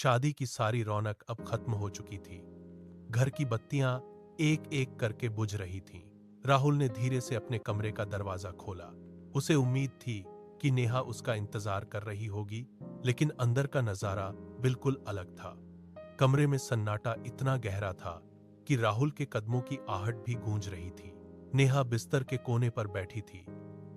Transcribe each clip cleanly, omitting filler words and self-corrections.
शादी की सारी रौनक अब खत्म हो चुकी थी। घर की बत्तियां एक एक करके बुझ रही थीं। राहुल ने धीरे से अपने कमरे का दरवाजा खोला। उसे उम्मीद थी कि नेहा उसका इंतजार कर रही होगी, लेकिन अंदर का नजारा बिल्कुल अलग था। कमरे में सन्नाटा इतना गहरा था कि राहुल के कदमों की आहट भी गूंज रही थी। नेहा बिस्तर के कोने पर बैठी थी।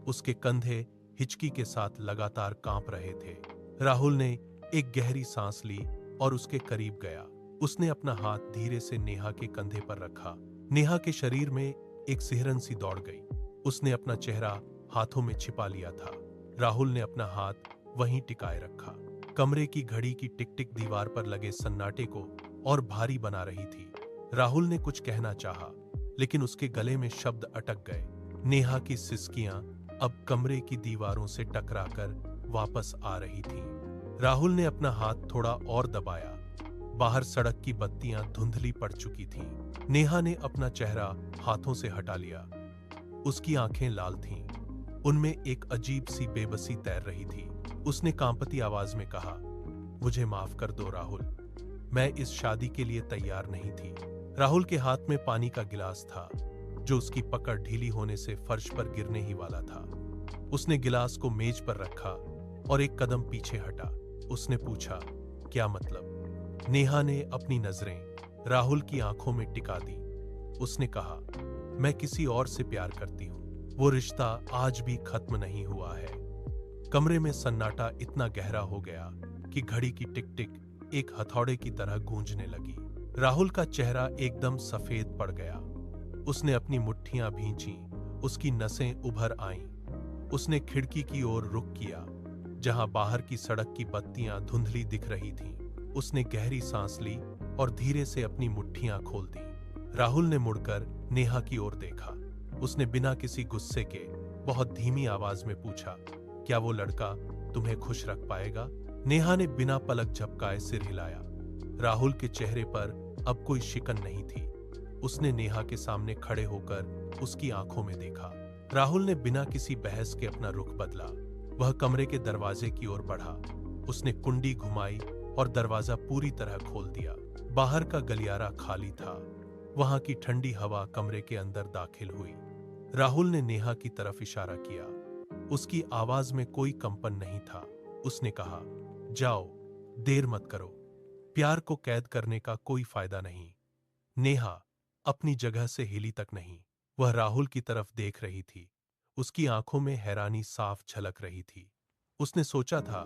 उसके कंधे हिचकी के साथ लगातार कांप रहे थे। राहुल ने एक गहरी सांस ली और उसके करीब गया। उसने अपना हाथ धीरे से नेहा के कंधे पर रखा। नेहा के शरीर में एक सिहरन सी दौड़ गई। उसने अपना चेहरा हाथों में छिपा लिया था। राहुल ने अपना हाथ वहीं टिकाए रखा। कमरे की घड़ी की टिक टिक दीवार पर लगे सन्नाटे को और भारी बना रही थी। राहुल ने कुछ कहना चाहा, लेकिन उसके गले में शब्द अटक गए। नेहा की सिसकियां अब कमरे की दीवारों से टकराकर वापस आ रही थीं। राहुल ने अपना हाथ थोड़ा और दबाया। बाहर सड़क की बत्तियां धुंधली पड़ चुकी थीं। नेहा ने अपना चेहरा हाथों से हटा लिया। उसकी आंखें लाल थीं। उनमें एक अजीब सी बेबसी तैर रही थी। उसने कांपती आवाज में कहा, मुझे माफ कर दो राहुल, मैं इस शादी के लिए तैयार नहीं थी। राहुल के हाथ में पानी का गिलास था, जो उसकी पकड़ ढीली होने से फर्श पर गिरने ही वाला था। उसने गिलास को मेज पर रखा और एक कदम पीछे हटा। उसने पूछा, क्या मतलब? नेहा ने अपनी नजरें राहुल की आंखों में टिका दी। उसने कहा, मैं किसी और से प्यार करती हूं। वो रिश्ता आज भी खत्म नहीं हुआ है। कमरे में सन्नाटा इतना गहरा हो गया कि घड़ी की टिक टिक एक हथौड़े की तरह गूंजने लगी। राहुल का चेहरा एकदम सफेद पड़ गया। उसने अपनी मुट्ठियां भींची। उसकी नसें उभर आईं। उसने खिड़की की ओर रुख किया, जहां बाहर की सड़क की बत्तियां धुंधली दिख रही थीं। उसने गहरी सांस ली और धीरे से अपनी मुट्ठियां खोल दी। राहुल ने मुड़कर नेहा की ओर देखा। उसने बिना किसी गुस्से के बहुत धीमी आवाज में पूछा, क्या वो लड़का तुम्हें खुश रख पाएगा? नेहा ने बिना पलक झपकाए सिर हिलाया। राहुल के चेहरे पर अब कोई शिकन नहीं थी। उसने नेहा के सामने खड़े होकर उसकी आंखों में देखा। राहुल ने बिना किसी बहस के अपना रुख बदला। वह कमरे के दरवाजे की ओर बढ़ा। उसने कुंडी घुमाई और दरवाजा पूरी तरह खोल दिया। बाहर का गलियारा खाली था। वहां की ठंडी हवा कमरे के अंदर दाखिल हुई। राहुल ने नेहा की तरफ इशारा किया। उसकी आवाज में कोई कंपन नहीं था। उसने कहा, जाओ, देर मत करो। प्यार को कैद करने का कोई फायदा नहीं। नेहा अपनी जगह से हिली तक नहीं। वह राहुल की तरफ देख रही थी। उसकी आंखों में हैरानी साफ झलक रही थी। उसने सोचा था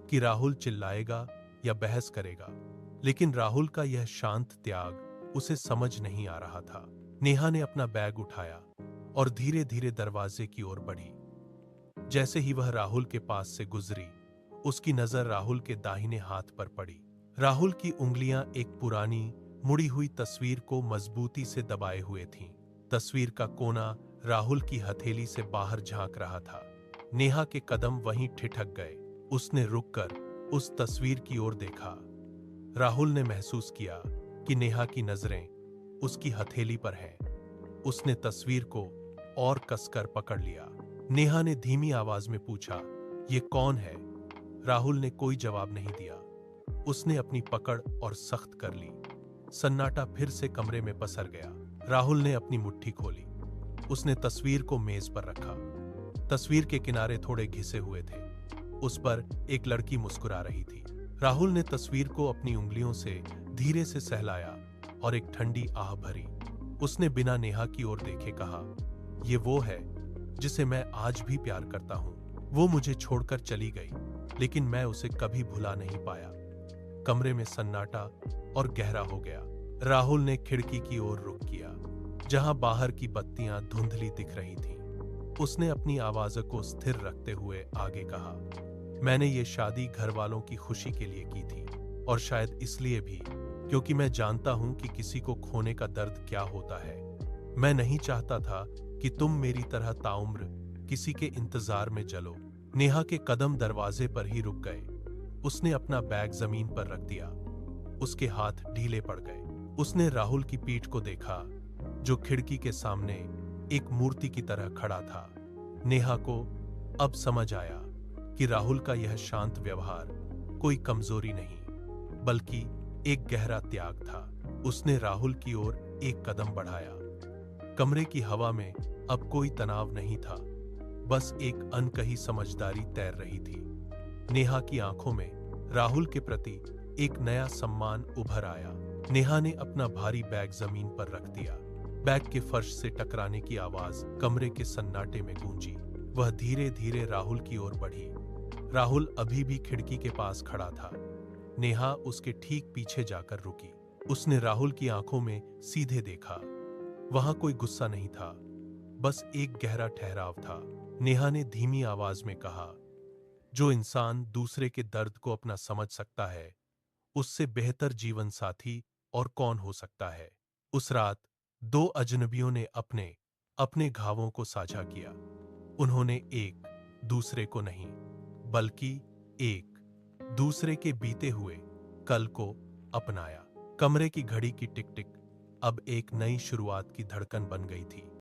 कि राहुल चिल्लाएगा या बहस करेगा, लेकिन राहुल का यह शांत त्याग उसे समझ नहीं आ रहा था। नेहा ने अपना बैग उठाया और धीरे धीरे दरवाजे की ओर बढ़ी। जैसे ही वह राहुल के पास से गुजरी, उसकी नजर राहुल के दाहिने हाथ पर पड़ी। राहुल की उंगलियां एक पुरानी मुड़ी हुई तस्वीर को मजबूती से दबाए हुए थीं। तस्वीर का कोना राहुल की हथेली से बाहर झांक रहा था। नेहा के कदम वहीं ठिठक गए। उसने रुककर उस तस्वीर की ओर देखा। राहुल ने महसूस किया कि नेहा की नजरें उसकी हथेली पर हैं। उसने तस्वीर को और कसकर पकड़ लिया। नेहा ने धीमी आवाज में पूछा, ये कौन है? राहुल ने कोई जवाब नहीं दिया। उसने अपनी पकड़ और सख्त कर ली। सन्नाटा फिर से कमरे में पसर गया। राहुल ने अपनी मुट्ठी खोली। उसने तस्वीर को मेज पर रखा। तस्वीर के किनारे थोड़े घिसे हुए थे। उस पर एक लड़की मुस्कुरा रही थी। राहुल ने तस्वीर को अपनी उंगलियों से धीरे से सहलाया और एक ठंडी आह भरी। उसने बिना नेहा की ओर देखे कहा, ये वो है जिसे मैं आज भी प्यार करता हूं। वो मुझे छोड़कर चली गई, लेकिन मैं उसे कभी भुला नहीं पाया। कमरे में सन्नाटा और गहरा हो गया। राहुल ने खिड़की की ओर रुख किया, जहां बाहर की बत्तियां धुंधली दिख रही थीं। उसने अपनी आवाज को स्थिर रखते हुए आगे कहा, मैंने ये शादी घर वालों की खुशी के लिए की थी, और शायद इसलिए भी क्योंकि मैं जानता हूं कि किसी को खोने का दर्द क्या होता है। मैं नहीं चाहता था कि तुम मेरी तरह ताउम्र किसी के इंतजार में जलो। नेहा के कदम दरवाजे पर ही रुक गए। उसने अपना बैग जमीन पर रख दिया। उसके हाथ ढीले पड़ गए। उसने राहुल की पीठ को देखा, जो खिड़की के सामने एक मूर्ति की तरह खड़ा था। नेहा को अब समझ आया कि राहुल का यह शांत व्यवहार कोई कमजोरी नहीं, बल्कि एक गहरा त्याग था। उसने राहुल की ओर एक कदम बढ़ाया। कमरे की हवा में अब कोई तनाव नहीं था, बस एक अनकही समझदारी तैर रही थी। नेहा की आंखों में राहुल के प्रति एक नया सम्मान उभर आया। नेहा ने अपना भारी बैग जमीन पर रख दिया। बैग के फर्श से टकराने की आवाज कमरे के सन्नाटे में गूंजी। वह धीरे धीरे राहुल की ओर बढ़ी। राहुल अभी भी खिड़की के पास खड़ा था। नेहा उसके ठीक पीछे जाकर रुकी। उसने राहुल की आंखों में सीधे देखा। वहां कोई गुस्सा नहीं था, बस एक गहरा ठहराव था। नेहा ने धीमी आवाज में कहा, जो इंसान दूसरे के दर्द को अपना समझ सकता है, उससे बेहतर जीवन साथी और कौन हो सकता है। उस रात दो अजनबियों ने अपने अपने घावों को साझा किया। उन्होंने एक दूसरे को नहीं, बल्कि एक दूसरे के बीते हुए कल को अपनाया। कमरे की घड़ी की टिक टिक अब एक नई शुरुआत की धड़कन बन गई थी।